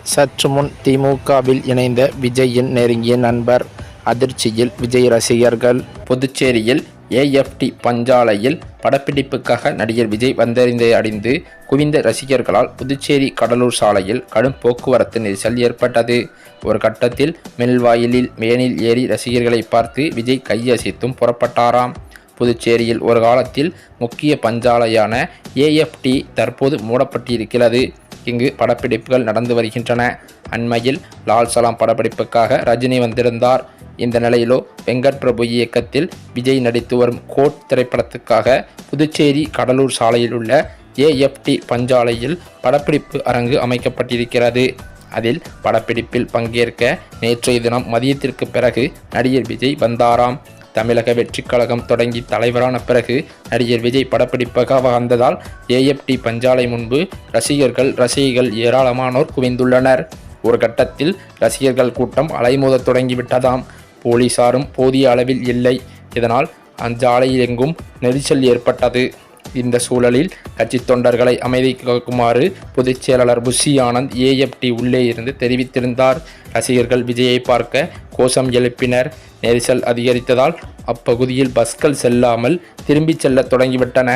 சற்று முன் திமுகவில் இணைந்த விஜயின் நெருங்கிய நண்பர் அதிர்ச்சியில் விஜய் ரசிகர்கள். புதுச்சேரியில் ஏஎஃப்டி பஞ்சாலையில் படப்பிடிப்புக்காக நடிகர் விஜய் வந்தறிந்ததை அறிந்து குவிந்த ரசிகர்களால் புதுச்சேரி கடலூர் சாலையில் கடும் போக்குவரத்து நெரிசல் ஏற்பட்டது. ஒரு கட்டத்தில் மெல்வாயிலில் வேனில் ஏறி ரசிகர்களை பார்த்து விஜய் கையசைத்தும் புறப்பட்டாராம். புதுச்சேரியில் ஒரு காலத்தில் முக்கிய பஞ்சாலையான ஏஎஃப்டி தற்போது மூடப்பட்டிருக்கிறது. இங்கு படப்பிடிப்புகள் நடந்து வருகின்றன. அண்மையில் லால் சலாம் படப்பிடிப்புக்காக ரஜினி வந்திருந்தார். இந்த நிலையிலோ வெங்கட் பிரபு இயக்கத்தில் விஜய் நடித்து வரும் கோட் திரைப்படத்துக்காக புதுச்சேரி கடலூர் சாலையில் உள்ள ஏஎஃப்டி பஞ்சாலையில் படப்பிடிப்பு அரங்கு அமைக்கப்பட்டிருக்கிறது. அதில் படப்பிடிப்பில் பங்கேற்க நேற்றைய தினம் மதியத்திற்கு பிறகு நடிகர் விஜய் வந்தாராம். தமிழக வெற்றி கழகம் தொடங்கி தலைவரான பிறகு நடிகர் விஜய் படப்பிடிப்பாக வந்ததால் ஏஎஃப்டி பஞ்சாலை முன்பு ரசிகர்கள் ஏராளமானோர் குவிந்துள்ளனர். ஒரு கட்டத்தில் ரசிகர்கள் கூட்டம் அலைமோத தொடங்கிவிட்டதாம். போலீசாரும் போதிய அளவில் இல்லை. இதனால் அஞ்சாலையில் எங்கும் நெரிசல் ஏற்பட்டது. இந்த சூழலில் கட்சி தொண்டர்களை அமைதி காக்குமாறு பொதுச் செயலாளர் புஷி ஆனந்த் ஏஎஃப்டி உள்ளே இருந்து தெரிவித்திருந்தார். ரசிகர்கள் விஜயை பார்க்க கோஷம் எழுப்பினர். நெரிசல் அதிகரித்ததால் அப்பகுதியில் பஸ்கள் செல்லாமல் திரும்பிச் செல்ல தொடங்கிவிட்டன.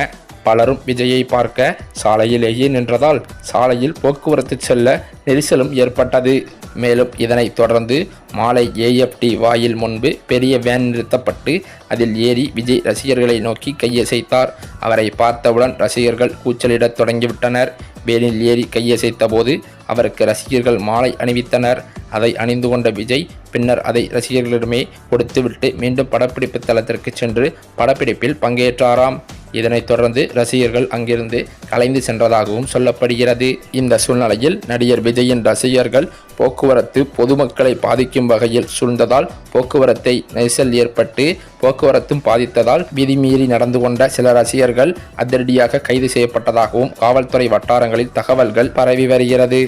பலரும் விஜயை பார்க்க சாலையிலேயே நின்றதால் சாலையில் போக்குவரத்து செல்ல நெரிசலும் ஏற்பட்டது. மேலும் இதனைத் தொடர்ந்து மாலை ஏஎஃப்டி வாயில் முன்பு பெரிய வேன் நிறுத்தப்பட்டு அதில் ஏறி விஜய் ரசிகர்களை நோக்கி கையசைத்தார். அவரை பார்த்தவுடன் ரசிகர்கள் கூச்சலிடத் தொடங்கிவிட்டனர். வேனில் ஏறி கையசைத்த போது அவருக்கு ரசிகர்கள் மாலை அணிவித்தனர். அதை அணிந்து கொண்ட விஜய் பின்னர் அதை ரசிகர்களிடமே கொடுத்துவிட்டு மீண்டும் படப்பிடிப்பு தளத்திற்கு சென்று படப்பிடிப்பில் பங்கேற்றாராம். இதனைத் தொடர்ந்து ரசிகர்கள் அங்கிருந்து கலைந்து சென்றதாகவும் சொல்லப்படுகிறது. இந்த சூழ்நிலையில் நடிகர் விஜயின் ரசிகர்கள் போக்குவரத்து பொதுமக்களை பாதிக்கும் வகையில் சூழ்ந்ததால் போக்குவரத்தை நெரிசல் ஏற்பட்டு போக்குவரத்தும் பாதித்ததால் விதிமீறி நடந்து கொண்ட சில ரசிகர்கள் அதிரடியாக கைது செய்யப்பட்டதாகவும் காவல்துறை வட்டாரங்களில் தகவல்கள் பரவி வருகிறது.